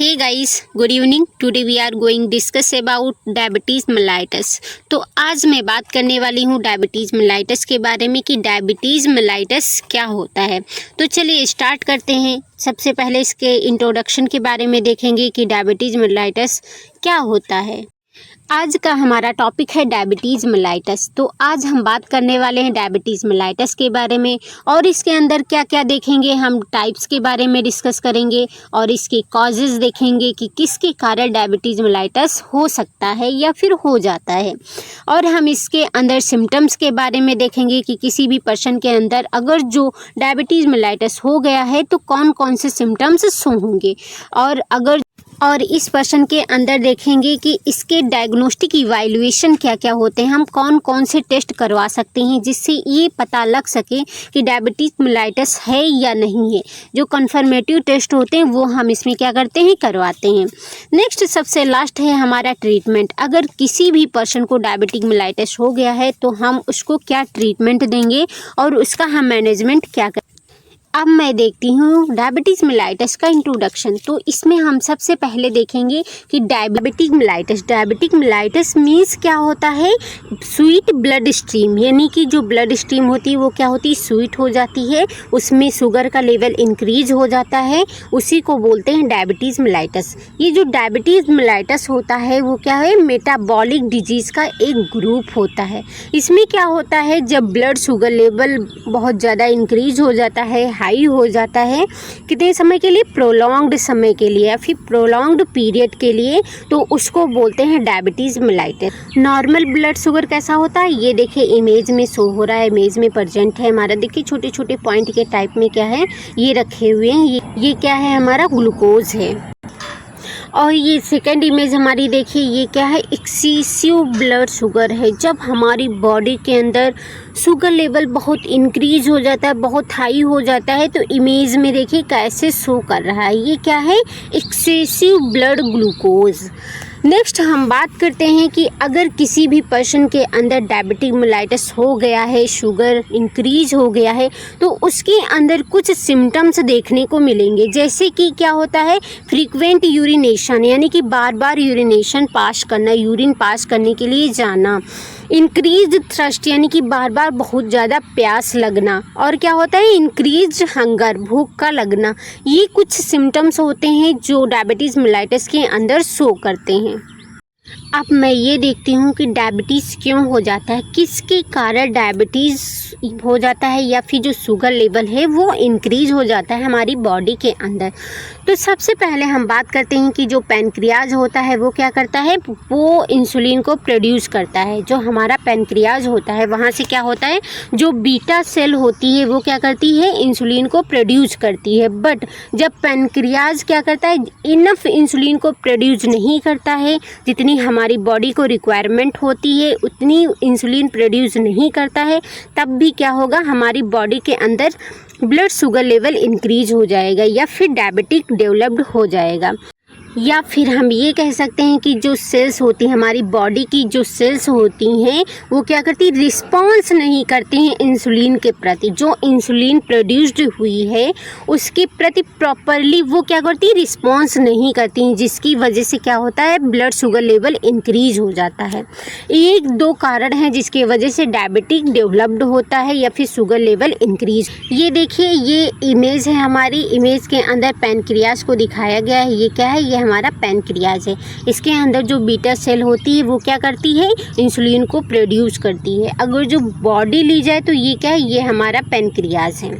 Hey guys, good evening. Today we are going discuss about diabetes mellitus. तो आज मैं बात करने वाली हूँ डायबिटीज़ मेलाइटस के बारे में कि डायबिटीज़ मेलाइटस क्या होता है। तो चलिए स्टार्ट करते हैं। सबसे पहले इसके इंट्रोडक्शन के बारे में देखेंगे कि डायबिटीज़ मेलाइटस क्या होता है। आज का हमारा टॉपिक है डायबिटीज़ मेलाइटस। तो आज हम बात करने वाले हैं डायबिटीज़ मेलाइटस के बारे में और इसके अंदर क्या क्या देखेंगे। हम टाइप्स के बारे में डिस्कस करेंगे और इसके कॉजेज़ देखेंगे कि किसके कारण डायबिटीज़ मेलाइटस हो सकता है या फिर हो जाता है। और हम इसके अंदर सिम्टम्स के बारे में देखेंगे कि किसी भी पर्सन के अंदर अगर जो डायबिटीज़ मेलाइटस हो गया है तो कौन कौन से सिम्टम्स शो होंगे और इस पर्सन के अंदर देखेंगे कि इसके डायग्नोस्टिक इवैल्यूएशन क्या क्या होते हैं। हम कौन कौन से टेस्ट करवा सकते हैं जिससे ये पता लग सके कि डायबिटीज़ मेलाइटस है या नहीं है। जो कन्फर्मेटिव टेस्ट होते हैं वो हम इसमें क्या करते हैं, करवाते हैं। नेक्स्ट सबसे लास्ट है हमारा ट्रीटमेंट। अगर किसी भी पर्सन को डायबिटीज़ मेलाइटस हो गया है तो हम उसको क्या ट्रीटमेंट देंगे और उसका हम मैनेजमेंट क्या करें। अब मैं देखती हूँ डायबिटीज़ मेलाइटस का इंट्रोडक्शन। तो इसमें हम सबसे पहले देखेंगे कि डायबिटिक मेलाइटस मीन्स क्या होता है, स्वीट ब्लड स्ट्रीम, यानी कि जो ब्लड स्ट्रीम होती है वो क्या होती है, स्वीट हो जाती है, उसमें शुगर का लेवल इंक्रीज हो जाता है, उसी को बोलते हैं डायबिटीज़ मेलाइटस। ये जो डायबिटीज़ मेलाइटस होता है वो क्या है, मेटाबॉलिक डिजीज़ का एक ग्रुप होता है। इसमें क्या होता है, जब ब्लड शुगर लेवल बहुत ज़्यादा इंक्रीज हो जाता है, हाई हो जाता है, कितने समय के लिए, प्रोलॉन्ग्ड समय के लिए या फिर प्रोलॉन्ग्ड पीरियड के लिए, तो उसको बोलते हैं diabetes mellitus. Normal blood sugar कैसा होता है, ये देखिए इमेज में शो हो रहा है, इमेज में प्रेजेंट है हमारा। देखिए छोटे छोटे पॉइंट के टाइप में क्या है ये रखे हुए हैं, ये क्या है, हमारा ग्लूकोज है। और ये सेकंड इमेज हमारी देखिए, ये क्या है, एक्सेसिव ब्लड शुगर है। जब हमारी बॉडी के अंदर शुगर लेवल बहुत इंक्रीज हो जाता है, बहुत हाई हो जाता है, तो इमेज में देखिए कैसे शो कर रहा है, ये क्या है, एक्सेसिव ब्लड ग्लूकोज। नेक्स्ट हम बात करते हैं कि अगर किसी भी पर्सन के अंदर डायबिटीज़ मेलाइटस हो गया है, शुगर इंक्रीज हो गया है, तो उसके अंदर कुछ सिम्टम्स देखने को मिलेंगे। जैसे कि क्या होता है, फ्रीक्वेंट यूरिनेशन, यानी कि बार बार यूरिनेशन पास करना, यूरिन पास करने के लिए जाना। इंक्रीज थ्रस्ट, यानी कि बार बार बहुत ज़्यादा प्यास लगना। और क्या होता है, इंक्रीज हंगर, भूख का लगना। ये कुछ सिम्टम्स होते हैं जो डायबिटीज़ मेलाइटस के अंदर शो करते हैं। अब मैं ये देखती हूँ कि डायबिटीज़ क्यों हो जाता है, किसके कारण डायबिटीज़ हो जाता है या फिर जो शुगर लेवल है वो इंक्रीज हो जाता है हमारी बॉडी के अंदर। तो सबसे पहले हम बात करते हैं कि जो पैनक्रियाज होता है वो क्या करता है, वो इंसुलिन को प्रोड्यूस करता है। जो हमारा पैनक्रियाज होता है वहाँ से क्या होता है, जो बीटा सेल होती है वो क्या करती है, इंसुलिन को प्रोड्यूस करती है। बट जब पैनक्रियाज क्या करता है, इनफ इंसुलिन को प्रोड्यूस नहीं करता है, जितनी हमारी बॉडी को रिक्वायरमेंट होती है उतनी इंसुलिन प्रोड्यूस नहीं करता है, तब भी क्या होगा, हमारी बॉडी के अंदर ब्लड शुगर लेवल इंक्रीज हो जाएगा या फिर डायबिटिक डेवलप्ड हो जाएगा। या फिर हम ये कह सकते हैं कि जो सेल्स होती हैं, हमारी बॉडी की जो सेल्स होती हैं वो क्या करती, रिस्पॉन्स नहीं करती हैं इंसुलिन के प्रति। जो इंसुलिन प्रोड्यूस्ड हुई है उसके प्रति प्रॉपरली वो क्या करती, रिस्पॉन्स नहीं करती हैं, जिसकी वजह से क्या होता है, ब्लड शुगर लेवल इंक्रीज हो जाता है। एक दो कारण हैं जिसकी वजह से डायबिटिक डेवलप्ड होता है या फिर शुगर लेवल इंक्रीज। ये देखिए, ये इमेज है हमारी, इमेज के अंदर पैनक्रियाज को दिखाया गया है। ये क्या है, ये हमारा पैनक्रियाज है। इसके अंदर जो बीटा सेल होती है वो क्या करती है, इंसुलिन को प्रोड्यूस करती है। अगर जो बॉडी ली जाए तो ये क्या है, ये हमारा पैनक्रियाज है।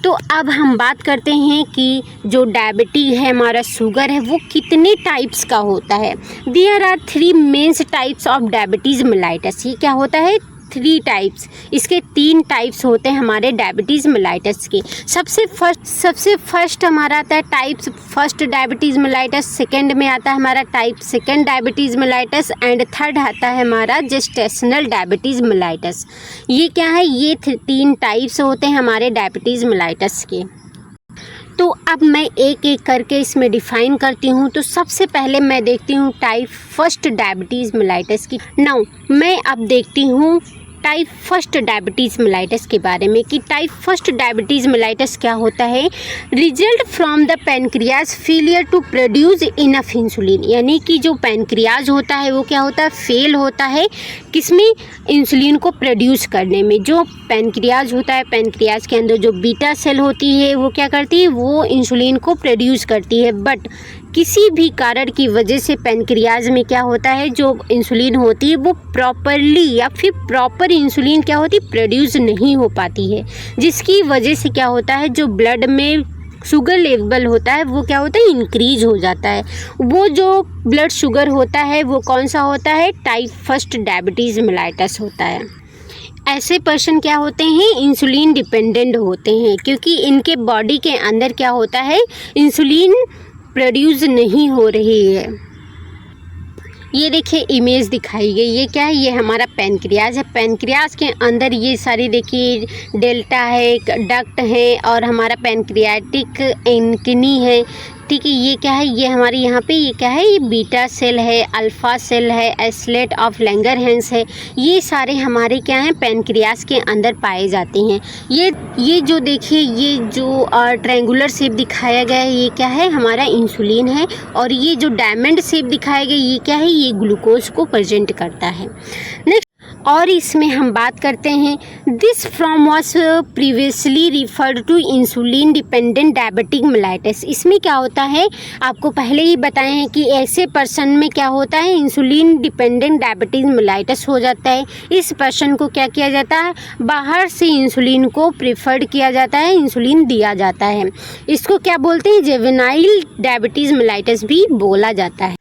तो अब हम बात करते हैं कि जो डायबिटीज है, हमारा शुगर है, वो कितने टाइप्स का होता है। There are 3 mains types of diabetes mellitus. ये क्या होता है, 3 टाइप्स, इसके 3 टाइप्स होते हैं हमारे डायबिटीज़ मेलाइटस के। सबसे फर्स्ट हमारा आता है types first diabetes mellitus, second में आता है हमारा type second diabetes mellitus and third आता है हमारा जेस्टेशनल डायबिटीज़ मेलाइटस। ये क्या है, ये 3 टाइप्स होते हैं हमारे डायबिटीज़ मेलाइटस के। तो अब मैं एक एक करके इसमें डिफ़ाइन करती हूँ। तो सबसे पहले मैं देखती हूँ टाइप फर्स्ट डायबिटीज़ मेलाइटस की। नाउ मैं अब देखती हूँ टाइप फर्स्ट डायबिटीज़ मेलाइटस के बारे में कि टाइप फर्स्ट डायबिटीज़ मेलाइटस क्या होता है। Result from the pancreas failure to produce enough insulin, यानी कि जो पैनक्रियाज होता है वो क्या होता है, फेल होता है किसमें, इंसुलिन को प्रोड्यूस करने में। जो पैनक्रियाज होता है, पैनक्रियाज के अंदर जो बीटा सेल होती है वो क्या करती है, वो इंसुलिन को प्रोड्यूस करती है। बट किसी भी कारण की वजह से पैनक्रियाज में क्या होता है, जो इंसुलिन होती है वो प्रॉपरली या फिर प्रॉपर इंसुलिन क्या होती है, प्रोड्यूस नहीं हो पाती है, जिसकी वजह से क्या होता है, जो ब्लड में शुगर लेवल होता है वो क्या होता है, इंक्रीज हो जाता है। वो जो ब्लड शुगर होता है वो कौन सा होता है, टाइप फर्स्ट डायबिटीज़ मेलाइटस होता है। ऐसे पर्सन क्या होते हैं, इंसुलिन डिपेंडेंट होते हैं, क्योंकि इनके बॉडी के अंदर क्या होता है, इंसुलिन प्रोड्यूस नहीं हो रही है। ये देखिए इमेज दिखाई गई, ये क्या है, ये हमारा पैनक्रियाज है। पैनक्रियाज के अंदर ये सारी देखिए डेल्टा है, डक्ट है और हमारा पैनक्रियाटिक एंकिनी है, ठीक है। ये क्या है, ये हमारे यहाँ पे ये क्या है, ये बीटा सेल है, अल्फा सेल है, एस्लेट ऑफ लैंगरहैंस है। ये सारे हमारे क्या हैं, पैनक्रियाज के अंदर पाए जाते हैं। ये जो देखिए, ये जो ट्रायंगुलर शेप दिखाया गया है ये क्या है, हमारा इंसुलिन है। और ये जो डायमंड शेप दिखाया गया ये क्या है, ये ग्लूकोज को प्रेजेंट करता है। नेक्स्ट, और इसमें हम बात करते हैं, this form was previously referred to insulin dependent diabetic mellitus. इसमें क्या होता है, आपको पहले ही बताए हैं कि ऐसे पर्सन में क्या होता है, इंसुलिन डिपेंडेंट डायबिटिक मेलाइटस हो जाता है। इस पर्सन को क्या किया जाता है, बाहर से इंसुलिन को प्रिफर्ड किया जाता है, इंसुलिन दिया जाता है। इसको क्या बोलते हैं, जुवेनाइल डायबिटीज़ मेलाइटस भी बोला जाता है।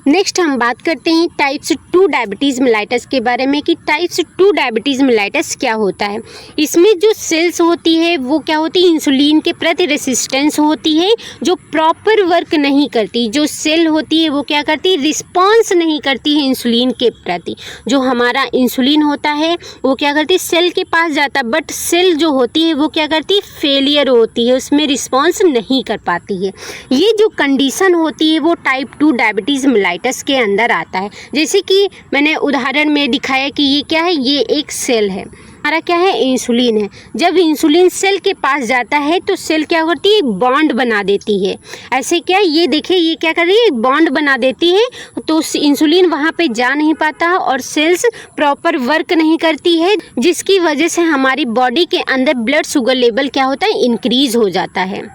नेक्स्ट हम बात करते हैं टाइप्स 2 डायबिटीज़ मेलाइटस के बारे में कि टाइप्स 2 डायबिटीज़ मेलाइटस क्या होता है। इसमें जो सेल्स होती है वो क्या होती है, इंसुलिन के प्रति रेसिस्टेंस होती है, जो प्रॉपर वर्क नहीं करती। जो सेल होती है वो क्या करती है, रिस्पॉन्स नहीं करती है इंसुलिन के प्रति। जो हमारा इंसुलिन होता है वो क्या करती है, सेल के पास जाता है, बट सेल जो होती है वो क्या करती है, फेलियर होती है, उसमें रिस्पॉन्स नहीं कर पाती है। ये जो कंडीशन होती है वो टाइप 2 डायबिटीज़ मेलाइटस के अंदर आता है। जैसे कि मैंने उदाहरण में दिखाया कि ये क्या है, ये एक सेल है, हमारा क्या है, इंसुलिन है। जब इंसुलिन सेल के पास जाता है तो सेल क्या करती है, बॉन्ड बना देती है। ऐसे क्या, ये देखिए ये क्या कर रही है, बॉन्ड बना देती है, तो इंसुलिन वहाँ पे जा नहीं पाता और सेल्स प्रॉपर वर्क नहीं करती है, जिसकी वजह से हमारी बॉडी के अंदर ब्लड शुगर लेवल क्या होता है, इंक्रीज हो जाता है।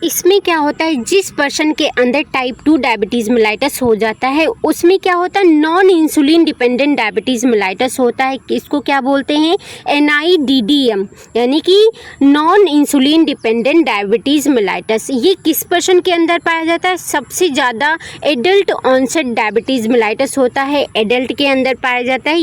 इसमें क्या होता है, जिस पर्सन के अंदर टाइप 2 डायबिटीज़ मेलाइटस हो जाता है उसमें क्या होता है, non insulin dependent diabetes mellitus होता है। इसको क्या बोलते हैं, NIDDM, यानी कि non insulin dependent diabetes mellitus. ये किस पर्सन के अंदर पाया जाता है, सबसे ज़्यादा एडल्ट ऑनसेट डायबिटीज़ मेलाइटस होता है, एडल्ट के अंदर पाया जाता है,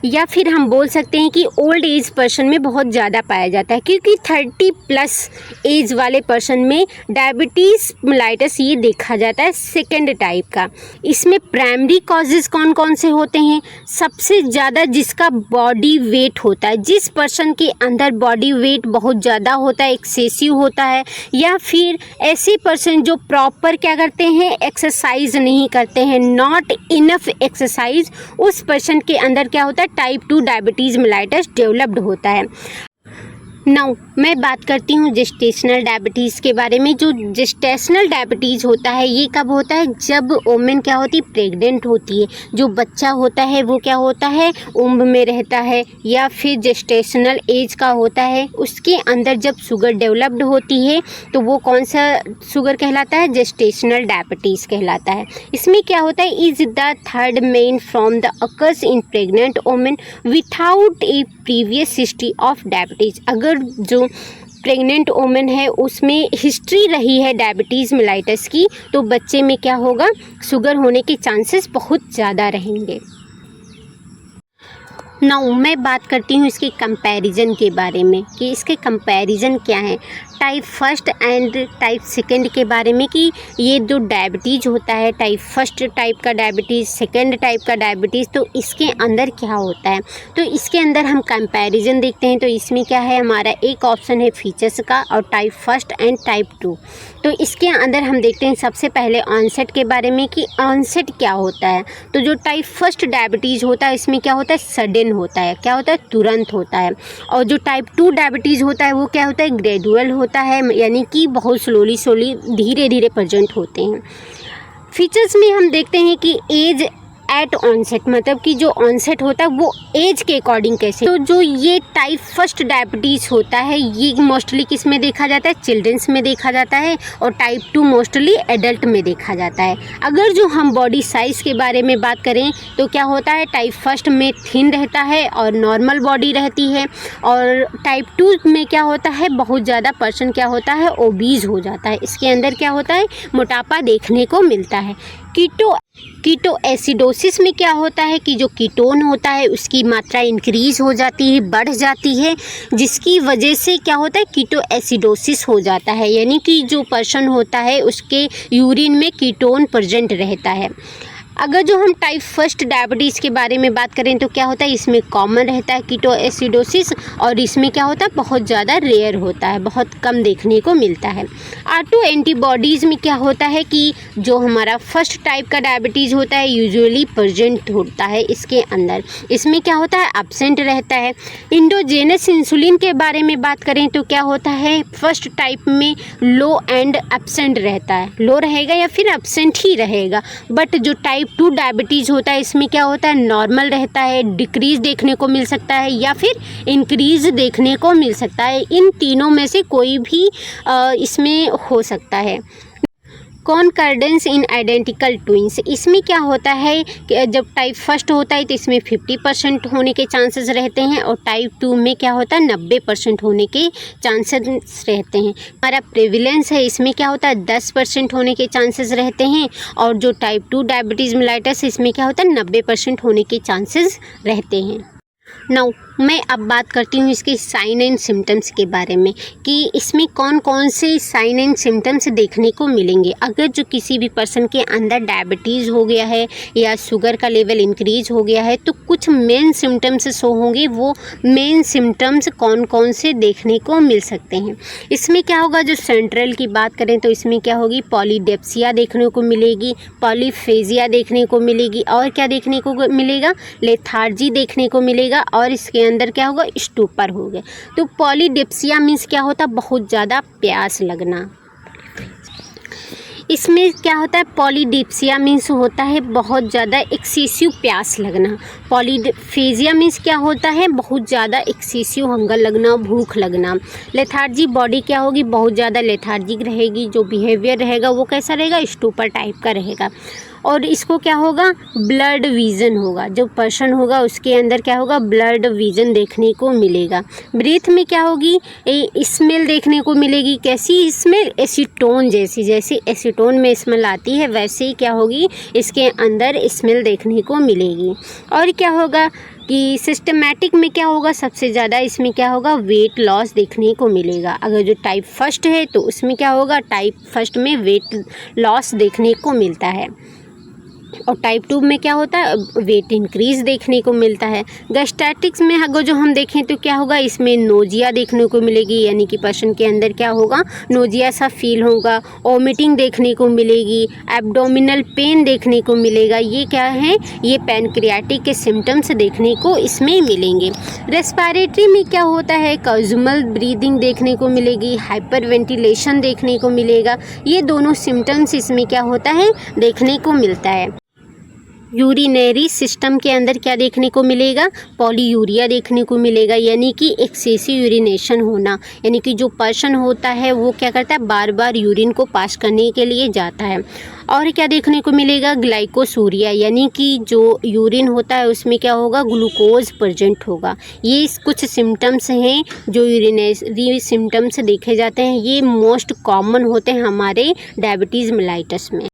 या फिर हम बोल सकते हैं कि ओल्ड एज पर्सन में बहुत ज़्यादा पाया जाता है, क्योंकि 30+ एज वाले पर्सन में डायबिटीज़ मेलाइटस ये देखा जाता है सेकेंड टाइप का। इसमें प्राइमरी कॉजेज़ कौन कौन से होते हैं, सबसे ज़्यादा जिसका बॉडी वेट होता है, जिस पर्सन के अंदर बॉडी वेट बहुत ज़्यादा होता है, एक्सेसिव होता है, या फिर ऐसे पर्सन जो प्रॉपर क्या करते हैं, एक्सरसाइज नहीं करते हैं, नॉट इनफ एक्सरसाइज, उस पर्सन के अंदर क्या होता है, टाइप 2 डायबिटीज़ मेलाइटस डेवलप्ड होता है। नाउ मैं बात करती हूँ जेस्टेशनल डायबिटीज़ के बारे में। जो जेस्टेशनल डायबिटीज़ होता है ये कब होता है, जब वोमेन क्या होती है, प्रेग्नेंट होती है, जो बच्चा होता है वो क्या होता है, उम्र में रहता है, या फिर जेस्टेशनल एज का होता है, उसके अंदर जब शुगर डेवलप्ड होती है तो वो कौन सा शुगर कहलाता है, जेस्टेशनल डायबिटीज़ कहलाता है। इसमें क्या होता है, is the third main from the occurs in pregnant women without A previous history of diabetes. अगर जो प्रेग्नेंट वोमेन है उसमें हिस्ट्री रही है डायबिटीज़ मेलाइटस की, तो बच्चे में क्या होगा, शुगर होने के चांसेस बहुत ज़्यादा रहेंगे। नाउ मैं बात करती हूँ इसके कंपैरिजन के बारे में कि इसके कंपैरिजन क्या है। Type first and type second के बारे में कि ये जो डायबिटीज़ होता है, टाइप फर्स्ट टाइप का डायबिटीज़, सेकंड टाइप का डायबिटीज़, तो इसके अंदर क्या होता है। तो इसके अंदर हम कंपैरिजन देखते हैं। तो इसमें क्या है, हमारा एक ऑप्शन है फीचर्स का और टाइप फर्स्ट एंड टाइप 2। तो इसके अंदर हम देखते हैं सबसे पहले ऑनसेट के बारे में कि ऑनसेट क्या होता है। तो जो टाइप फर्स्ट डायबिटीज़ होता है इसमें क्या होता है, सडन होता है, क्या होता है, तुरंत होता है। और जो टाइप 2 डायबिटीज़ होता है वो क्या होता है, ग्रेजुअल होता है, यानी कि बहुत स्लोली धीरे धीरे प्रेजेंट होते हैं। फीचर्स में हम देखते हैं कि एज एट ऑनसेट, मतलब कि जो ऑनसेट होता है वो एज के अकॉर्डिंग कैसे। तो जो ये टाइप फर्स्ट डायबिटीज़ होता है ये मोस्टली किस में देखा जाता है, चिल्ड्रंस में देखा जाता है, और टाइप 2 मोस्टली एडल्ट में देखा जाता है। अगर जो हम बॉडी साइज़ के बारे में बात करें तो क्या होता है, टाइप फर्स्ट में थिन रहता है और नॉर्मल बॉडी रहती है, और टाइप 2 में क्या होता है, बहुत ज़्यादा पर्सन क्या होता है, ओबीज हो जाता है। इसके अंदर क्या होता है, मोटापा देखने को मिलता है। कीटो एसिडोसिस में क्या होता है कि जो कीटोन होता है उसकी मात्रा इंक्रीज हो जाती है, बढ़ जाती है, जिसकी वजह से क्या होता है, कीटो एसिडोसिस हो जाता है, यानी कि जो पर्सन होता है उसके यूरिन में कीटोन प्रेजेंट रहता है। अगर जो हम टाइप फर्स्ट डायबिटीज़ के बारे में बात करें तो क्या होता है, इसमें कॉमन रहता है कीटो एसिडोसिस, और इसमें क्या होता है, बहुत ज़्यादा रेयर होता है, बहुत कम देखने को मिलता है। ऑटो एंटीबॉडीज़ में क्या होता है कि जो हमारा फर्स्ट टाइप का डायबिटीज़ होता है यूजुअली प्रेजेंट होता है इसके अंदर, इसमें क्या होता है, एब्सेंट रहता है। इंडोजेनस इंसुलिन के बारे में बात करें तो क्या होता है, फर्स्ट टाइप में लो एंड एब्सेंट रहता है, लो रहेगा या फिर एब्सेंट ही रहेगा। बट जो टाइप 2 डायबिटीज़ होता है इसमें क्या होता है, नॉर्मल रहता है, डिक्रीज देखने को मिल सकता है या फिर इंक्रीज देखने को मिल सकता है। इन तीनों में से कोई भी इसमें हो सकता है। कॉनकॉर्डेंस इन आइडेंटिकल ट्विंस, इसमें क्या होता है कि जब टाइप फर्स्ट होता है तो इसमें 50% होने के चांसेस रहते हैं, और टाइप 2 में क्या होता है, 90% होने के चांसेस रहते हैं। हमारा प्रेविलेंस है इसमें क्या होता है, 10% होने के चांसेस रहते हैं, और जो टाइप 2 डायबिटीज़ मेलाइटस इसमें क्या होता है, 90% होने के चांसेस रहते हैं। नाउ मैं अब बात करती हूँ इसके साइन एंड सिम्टम्स के बारे में कि इसमें कौन कौन से साइन एंड सिम्टम्स देखने को मिलेंगे। अगर जो किसी भी पर्सन के अंदर डायबिटीज़ हो गया है या शुगर का लेवल इंक्रीज हो गया है तो कुछ मेन सिम्टम्स शो होंगे। वो मेन सिम्टम्स कौन कौन से देखने को मिल सकते हैं। इसमें क्या होगा, जो सेंट्रल की बात करें तो इसमें क्या होगी, पॉलीडेप्सिया देखने को मिलेगी, पॉलीफेजिया देखने को मिलेगी, और क्या देखने को मिलेगा, लेथार्जी देखने को मिलेगा, और इसके अंदर क्या होगा, स्टूपर हो गया। तो पॉलीडिप्सिया मीन्स क्या होता है, बहुत ज़्यादा प्यास लगना। इसमें क्या होता है, पॉलीडिप्सिया मीन्स होता है बहुत ज़्यादा एक्सेसिव प्यास लगना। पॉलीफेजिया मीन्स क्या होता है, बहुत ज़्यादा एक्सेसिव हंगर लगना, भूख लगना। लेथार्जी, बॉडी क्या होगी, बहुत ज़्यादा लेथार्जिक रहेगी, जो बिहेवियर रहेगा वो कैसा रहेगा, स्टूपर टाइप का रहेगा। और इसको क्या होगा, ब्लड विज़न होगा, जो पर्सन होगा उसके अंदर क्या होगा, ब्लड विज़न देखने को मिलेगा। ब्रीथ में क्या होगी, स्मेल देखने को मिलेगी। कैसी स्मेल, एसीटोन जैसी, जैसे एसीटोन में स्मेल आती है वैसे ही क्या होगी, इसके अंदर स्मेल देखने को मिलेगी। और क्या होगा कि सिस्टमैटिक में क्या होगा, सबसे ज़्यादा इसमें क्या होगा, वेट लॉस देखने को मिलेगा। अगर जो टाइप फर्स्ट है तो उसमें क्या होगा, टाइप फर्स्ट में वेट लॉस देखने को मिलता है, और टाइप 2 में क्या होता है, वेट इंक्रीज देखने को मिलता है। गैस्ट्रेटिक्स में अगर जो हम देखें तो क्या होगा, इसमें नोजिया देखने को मिलेगी, यानी कि पर्सन के अंदर क्या होगा, नोजिया सा फील होगा। वोमिटिंग देखने को मिलेगी, एब्डोमिनल पेन देखने को मिलेगा। ये क्या है, ये पैनक्रियाटिक के सिम्टम्स देखने को इसमें मिलेंगे। रेस्पिरेटरी में क्या होता है, कॉजुमल ब्रीदिंग देखने को मिलेगी, हाइपर वेंटिलेशन देखने को मिलेगा। ये दोनों सिम्टम्स इसमें क्या होता है, देखने को मिलता है। यूरिनरी सिस्टम के अंदर क्या देखने को मिलेगा, पॉलीयूरिया देखने को मिलेगा, यानी कि एक्सेसिव यूरिनेशन होना, यानी कि जो पर्सन होता है वो क्या करता है, बार बार यूरिन को पास करने के लिए जाता है। और क्या देखने को मिलेगा, ग्लाइकोसूरिया, यानी कि जो यूरिन होता है उसमें क्या होगा, ग्लूकोज प्रेजेंट होगा। ये कुछ सिम्टम्स हैं जो यूरिनरी सिम्टम्स देखे जाते हैं। ये मोस्ट कॉमन होते हैं हमारे डायबिटीज़ मेलाइटस में।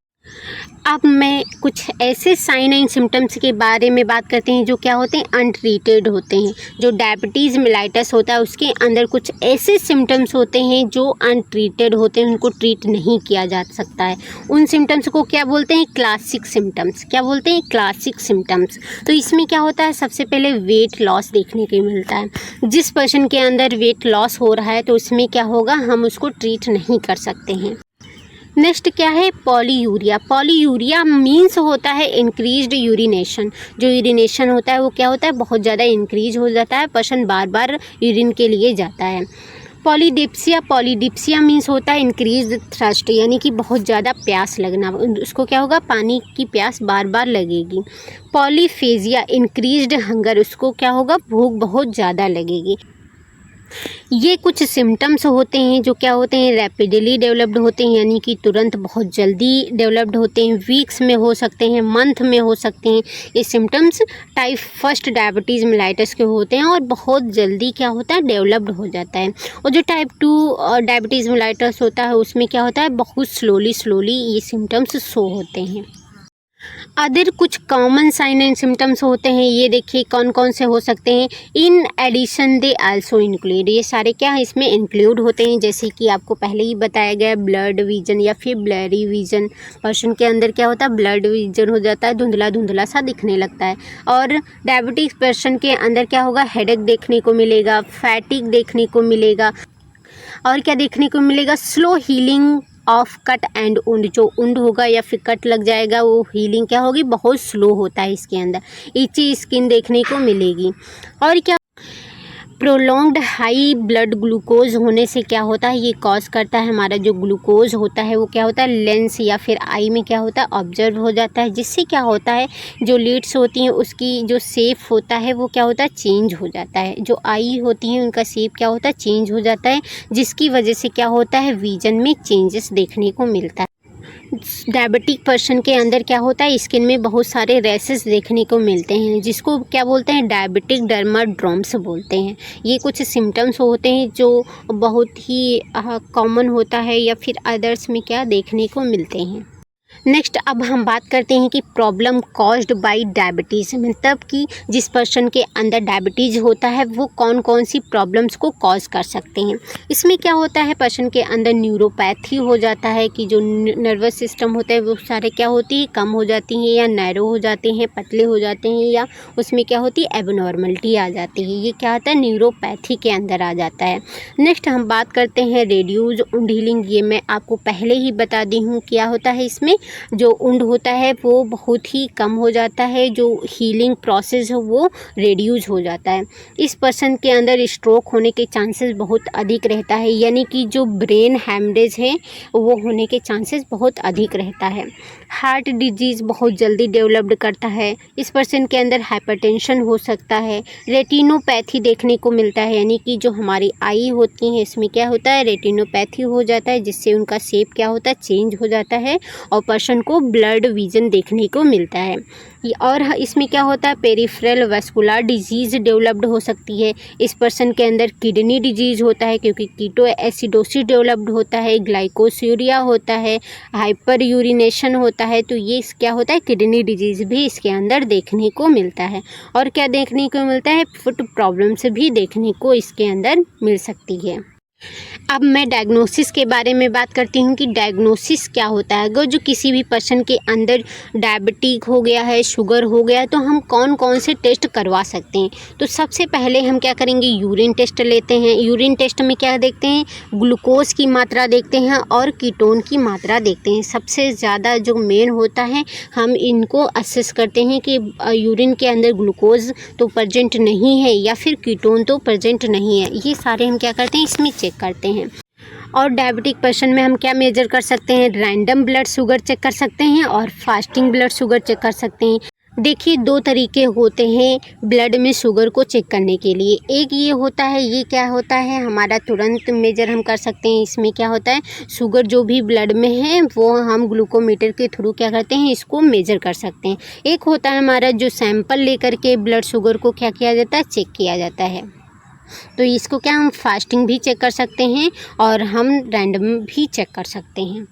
अब मैं कुछ ऐसे साइन एंड सिम्टम्स के बारे में बात करते हैं जो क्या होते हैं, अनट्रीटेड होते हैं। जो डायबिटीज़ मेलाइटस होता है उसके अंदर कुछ ऐसे सिम्टम्स होते हैं जो अनट्रीटेड होते हैं, उनको ट्रीट नहीं किया जा सकता है। उन सिम्टम्स को क्या बोलते हैं, क्लासिक सिम्टम्स। क्या बोलते हैं, क्लासिक सिम्टम्स। तो इसमें क्या होता है, सबसे पहले वेट लॉस देखने को मिलता है। जिस पर्सन के अंदर वेट लॉस हो रहा है तो उसमें क्या होगा, हम उसको ट्रीट नहीं कर सकते हैं। नेक्स्ट क्या है, पॉलीयूरिया। पॉलीयूरिया मीन्स होता है इंक्रीज्ड यूरिनेशन। जो यूरिनेशन होता है वो क्या होता है, बहुत ज़्यादा इंक्रीज हो जाता है, पर्सन बार बार यूरिन के लिए जाता है। पॉलीडिप्सिया। पॉलीडिप्सिया मीन्स होता है इंक्रीज थ्रस्ट, यानी कि बहुत ज़्यादा प्यास लगना, उसको क्या होगा, पानी की प्यास बार बार लगेगी। पॉलीफेजिया, इंक्रीज्ड हंगर, उसको क्या होगा, भूख बहुत ज़्यादा लगेगी। ये कुछ सिम्टम्स होते हैं जो क्या होते हैं, रैपिडली डेवलप्ड होते हैं, यानी कि तुरंत बहुत जल्दी डेवलप्ड होते हैं, वीक्स में हो सकते हैं, मंथ में हो सकते हैं। ये symptoms type first diabetes mellitus के होते हैं और बहुत जल्दी क्या होता है, डेवलप्ड हो जाता है। और जो टाइप 2 डायबिटीज़ मेलाइटस होता है उसमें क्या होता है, बहुत स्लोली ये सिम्टम्स शो होते हैं। अदर कुछ कॉमन साइन एंड सिम्टम्स होते हैं, ये देखिए कौन कौन से हो सकते हैं। In addition they also include, ये सारे क्या है, इसमें इंक्लूड होते हैं। जैसे कि आपको पहले ही बताया गया, ब्लड विजन या फिर ब्लरी विजन। पर्सन के अंदर क्या होता है, ब्लड विजन हो जाता है, धुंधला धुंधला सा दिखने लगता है। और डायबिटिक पर्सन के अंदर क्या होगा, हेडेक देखने को मिलेगा, फैटिक देखने को मिलेगा, और क्या देखने को मिलेगा, slow healing of cut and wound. जो उंड होगा या फिर कट लग जाएगा वो हीलिंग क्या होगी, बहुत स्लो होता है इसके अंदर। इची स्किन देखने को मिलेगी। और क्या, प्रोलॉन्ग्ड हाई ब्लड ग्लूकोज होने से क्या होता है, ये कॉज करता है, हमारा जो ग्लूकोज होता है वो क्या होता है, लेंस या फिर आई में क्या होता है, ऑब्जर्व हो जाता है, जिससे क्या होता है, जो लीड्स होती हैं उसकी जो शेप होता है वो क्या होता है, चेंज हो जाता है। जो आई होती हैं उनका शेप क्या होता है, चेंज हो जाता है, जिसकी वजह से क्या होता है, विजन में चेंजेस देखने को मिलता है। डायबिटिक पर्सन के अंदर क्या होता है, स्किन में बहुत सारे रैसेस देखने को मिलते हैं, जिसको क्या बोलते हैं, डायबिटिक डर्माड्रोम्स बोलते हैं। ये कुछ सिम्टम्स होते हैं जो बहुत ही कॉमन होता है या फिर अदर्स में क्या देखने को मिलते हैं। नेक्स्ट अब हम बात करते हैं कि प्रॉब्लम कॉज्ड बाय डायबिटीज़, मतलब कि जिस पर्सन के अंदर डायबिटीज़ होता है वो कौन कौन सी प्रॉब्लम्स को कॉज कर सकते हैं। इसमें क्या होता है, पर्सन के अंदर न्यूरोपैथी हो जाता है, कि जो नर्वस सिस्टम होता है वो सारे क्या होती है, कम हो जाती हैं या नैरो हो जाते हैं, पतले हो जाते हैं, या उसमें क्या होती है, एबनॉर्मलिटी आ जाती है। ये क्या होता है, न्यूरोपैथी के अंदर आ जाता है। नेक्स्ट हम बात करते हैं रेड्यूज उंड हीलिंग। ये मैं आपको पहले ही बता दी हूँ क्या होता है, इसमें जो उंड होता है वो बहुत ही कम हो जाता है, जो हीलिंग प्रोसेस है वो रिड्यूस हो जाता है। इस पर्सन के अंदर स्ट्रोक होने के चांसेस बहुत अधिक रहता है, यानी कि जो ब्रेन हैमरेज है वो होने के चांसेस बहुत अधिक रहता है। हार्ट डिजीज़ बहुत जल्दी डेवलप्ड करता है। इस पर्सन के अंदर हाइपरटेंशन हो सकता है। रेटिनोपैथी देखने को मिलता है, यानी कि जो हमारी आई होती है इसमें क्या होता है, रेटिनोपैथी हो जाता है, जिससे उनका शेप क्या होता है, चेंज हो जाता है, और पर्सन को ब्लड विजन देखने को मिलता है। और इसमें क्या होता है, पेरिफेरल वैस्कुलर डिजीज़ डेवलप्ड हो सकती है। इस पर्सन के अंदर किडनी डिजीज़ होता है, क्योंकि कीटो एसिडोसिस डेवलप्ड होता है, ग्लाइकोसूरिया होता है, हाइपर यूरिनेशन होता है। तो ये क्या होता है, किडनी डिजीज़ भी इसके अंदर देखने को मिलता है। और क्या देखने को मिलता है, फुट प्रॉब्लम्स भी देखने को इसके अंदर मिल सकती है। अब मैं डायग्नोसिस के बारे में बात करती हूँ कि डायग्नोसिस क्या होता है। अगर जो किसी भी पर्सन के अंदर डायबिटिक हो गया है, शुगर हो गया है, तो हम कौन कौन से टेस्ट करवा सकते हैं। तो सबसे पहले हम क्या करेंगे, यूरिन टेस्ट लेते हैं। यूरिन टेस्ट में क्या देखते हैं, ग्लूकोज की मात्रा देखते हैं और कीटोन की मात्रा देखते हैं। सबसे ज़्यादा जो मेन होता है, हम इनको असेस करते हैं कि यूरिन के अंदर ग्लूकोज तो प्रेजेंट नहीं है या फिर कीटोन तो प्रेजेंट नहीं है। ये सारे हम क्या करते हैं, इसमें चेक करते हैं। और डायबिटिक पर्सन में हम क्या मेजर कर सकते हैं, रैंडम ब्लड शुगर चेक कर सकते हैं और फास्टिंग ब्लड शुगर चेक कर सकते हैं। देखिए, दो तरीके होते हैं ब्लड में शुगर को चेक करने के लिए। एक ये होता है, ये क्या होता है, हमारा तुरंत मेजर हम कर सकते हैं। इसमें क्या होता है, शुगर जो भी ब्लड में है वो हम ग्लूकोमीटर के थ्रू क्या करते हैं, इसको मेजर कर सकते हैं। एक होता है हमारा जो सैंपल लेकर के ब्लड शुगर को क्या किया जाता है, चेक किया जाता है। तो इसको क्या हम फास्टिंग भी चेक कर सकते हैं और हम रैंडम भी चेक कर सकते हैं।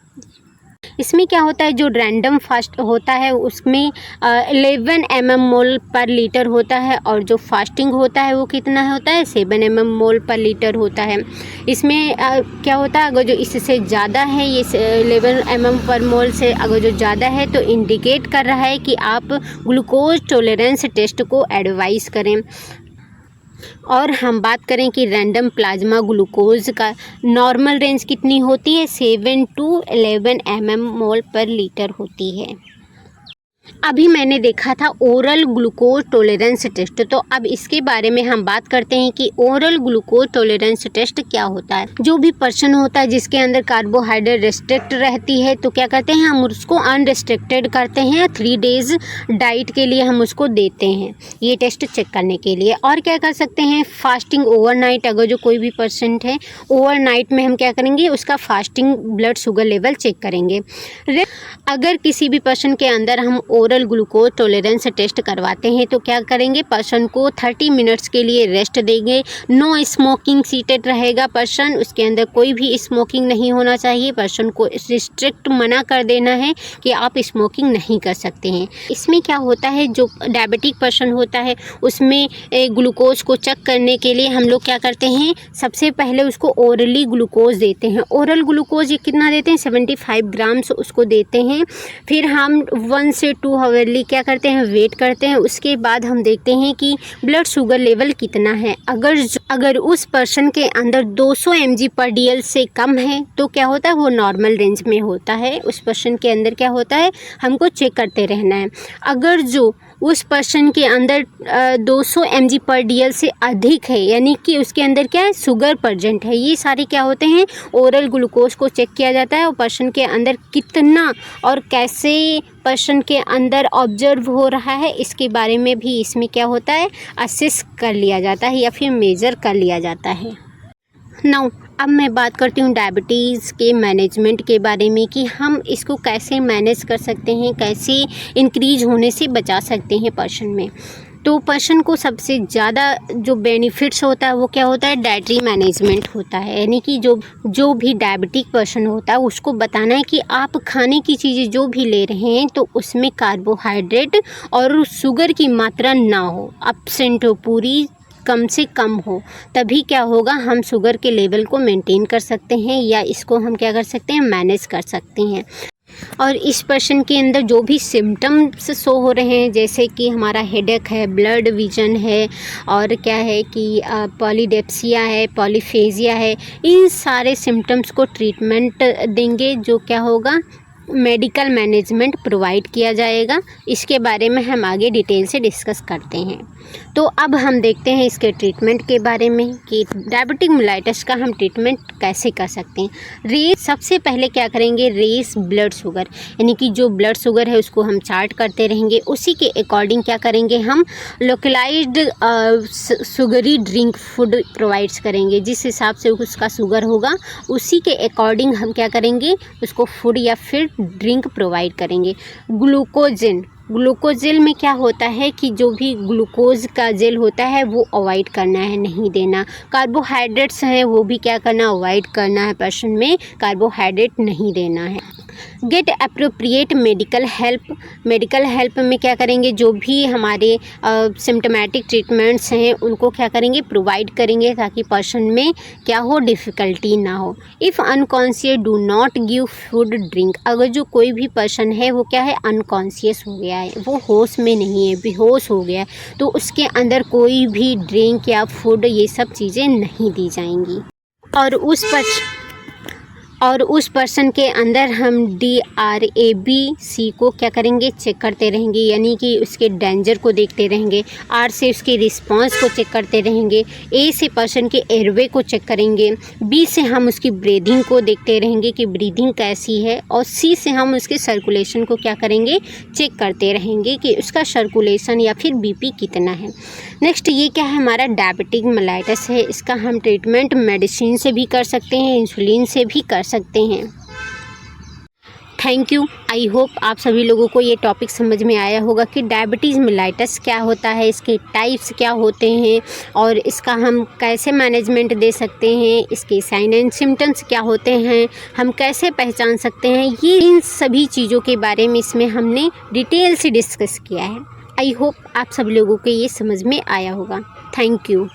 इसमें क्या होता है, जो रैंडम फास्ट होता है उसमें 11 mmol पर लीटर होता है, और जो फास्टिंग होता है वो कितना होता है, 7 mmol पर लीटर होता है। इसमें क्या होता है, अगर जो इससे ज़्यादा है, ये 11 mmol से अगर जो ज़्यादा है तो इंडिकेट कर रहा है कि आप ग्लूकोज टॉलरेंस टेस्ट को एडवाइस करें। और हम बात करें कि रैंडम प्लाज्मा ग्लूकोज का नॉर्मल रेंज कितनी होती है, 7 to 11 mmol पर लीटर होती है। अभी मैंने देखा था ओरल ग्लूकोज टॉलरेंस टेस्ट, तो अब इसके बारे में हम बात करते हैं कि ओरल ग्लूकोज टॉलरेंस टेस्ट क्या होता है। जो भी पर्सन होता है जिसके अंदर कार्बोहाइड्रेट रिस्ट्रिक्ट रहती है, तो क्या करते हैं, हम उसको अनरिस्ट्रिक्टेड करते हैं, 3 days डाइट के लिए हम उसको देते हैं ये टेस्ट चेक करने के लिए। और क्या कर सकते हैं, फास्टिंग ओवरनाइट, अगर जो कोई भी पर्सन है ओवरनाइट में हम क्या करेंगे, उसका fasting blood sugar level check करेंगे। अगर किसी भी पर्सन के अंदर हम ओरल ग्लूकोज टॉलरेंस टेस्ट करवाते हैं तो क्या करेंगे, पर्सन को 30 मिनट्स के लिए रेस्ट देंगे। नो स्मोकिंग सीटेड रहेगा पर्सन, उसके अंदर कोई भी स्मोकिंग नहीं होना चाहिए। पर्सन को रिस्ट्रिक्ट मना कर देना है कि आप स्मोकिंग नहीं कर सकते हैं। इसमें क्या होता है, जो डायबिटिक पर्सन होता है उसमें ग्लूकोज को चेक करने के लिए हम लोग क्या करते हैं, सबसे पहले उसको ओरली ग्लूकोज देते हैं। ओरल ग्लूकोज ये कितना देते हैं, 75 ग्राम्स उसको देते हैं। फिर हम 1 से 2 हावरली क्या करते हैं, वेट करते हैं। उसके बाद हम देखते हैं कि ब्लड शुगर लेवल कितना है। अगर उस पर्सन के अंदर 200 mg/dl से कम है तो क्या होता है, वो नॉर्मल रेंज में होता है। उस पर्सन के अंदर क्या होता है, हमको चेक करते रहना है। अगर जो उस पर्सन के अंदर 200 mg/dl से अधिक है, यानी कि उसके अंदर क्या है, शुगर प्रेजेंट है, ये सारे क्या होते हैं, ओरल ग्लूकोज को चेक किया जाता है। और पर्सन के अंदर कितना और कैसे पर्सन के अंदर ऑब्जर्व हो रहा है, इसके बारे में भी इसमें क्या होता है, असेस कर लिया जाता है या फिर मेज़र कर लिया जाता है। नाउ अब मैं बात करती हूँ डायबिटीज़ के मैनेजमेंट के बारे में कि हम इसको कैसे मैनेज कर सकते हैं, कैसे इंक्रीज होने से बचा सकते हैं पर्सन में। तो पर्सन को सबसे ज़्यादा जो बेनिफिट्स होता है वो क्या होता है, डाइटरी मैनेजमेंट होता है। यानी कि जो भी डायबिटिक पर्सन होता है उसको बताना है कि आप खाने की चीज़ें जो भी ले रहे हैं तो उसमें कार्बोहाइड्रेट और शुगर की मात्रा ना हो, एब्सेंट हो, पूरी कम से कम हो। तभी क्या होगा, हम शुगर के लेवल को मेंटेन कर सकते हैं या इसको हम क्या कर सकते हैं, मैनेज कर सकते हैं। और इस पर्सन के अंदर जो भी सिम्टम्स शो हो रहे हैं, जैसे कि हमारा हेडेक है, ब्लड विजन है, और क्या है कि पॉलीडेप्सिया है, पॉलीफेजिया है, इन सारे सिम्टम्स को ट्रीटमेंट देंगे। जो क्या होगा, मेडिकल मैनेजमेंट प्रोवाइड किया जाएगा। इसके बारे में हम आगे डिटेल से डिस्कस करते हैं। तो अब हम देखते हैं इसके ट्रीटमेंट के बारे में कि डायबिटिक मेलाइटस का हम ट्रीटमेंट कैसे कर सकते हैं। सबसे पहले क्या करेंगे, रेस ब्लड शुगर, यानी कि जो ब्लड शुगर है उसको हम चार्ट करते रहेंगे। उसी के अकॉर्डिंग क्या करेंगे, हम localized sugary drink food provides करेंगे। जिस हिसाब से उसका शुगर होगा उसी के अकॉर्डिंग हम क्या करेंगे, उसको फूड या फिर ड्रिंक प्रोवाइड करेंगे। ग्लूकोजेल में क्या होता है कि जो भी ग्लूकोज का जेल होता है वो अवॉइड करना है, नहीं देना। कार्बोहाइड्रेट्स हैं वो भी क्या करना, अवॉइड करना है, पर्सन में कार्बोहाइड्रेट नहीं देना है। गेट अप्रोप्रिएट मेडिकल हेल्प में क्या करेंगे, जो भी हमारे सिम्टोमेटिक ट्रीटमेंट्स हैं उनको क्या करेंगे, प्रोवाइड करेंगे, ताकि पर्सन में क्या हो, डिफ़िकल्टी ना हो। If unconscious do not give food drink, अगर जो कोई भी पर्सन है वो क्या है, अनकॉन्शियस हो गया है, वो होश में नहीं है, बेहोश हो गया है, तो उसके अंदर कोई भी ड्रिंक या फूड ये सब चीज़ें नहीं दी जाएंगी। और उस पर्सन के अंदर हम DRABC को क्या करेंगे, चेक करते रहेंगे, यानी कि उसके डेंजर को देखते रहेंगे। R से उसके रिस्पांस को चेक करते रहेंगे। A से पर्सन के एयरवे को चेक करेंगे। B से हम उसकी ब्रीदिंग को देखते रहेंगे कि ब्रीदिंग कैसी है। और C से हम उसके सर्कुलेशन को क्या करेंगे, चेक करते रहेंगे कि उसका सर्कुलेशन या फिर BP कितना है। नेक्स्ट ये क्या है, हमारा डायबिटिक मेलाइटस है। इसका हम ट्रीटमेंट मेडिसिन से भी कर सकते हैं, इंसुलिन से भी कर सकते हैं। Thank you. आई होप आप सभी लोगों को ये टॉपिक समझ में आया होगा कि डायबिटीज़ मेलाइटस क्या होता है, इसके टाइप्स क्या होते हैं और इसका हम कैसे मैनेजमेंट दे सकते हैं, इसके साइन एंड सिम्टम्स क्या होते हैं, हम कैसे पहचान सकते हैं। ये इन सभी चीज़ों के बारे में इसमें हमने डिटेल से डिस्कस किया है। आई होप आप सभी लोगों को ये समझ में आया होगा। Thank you.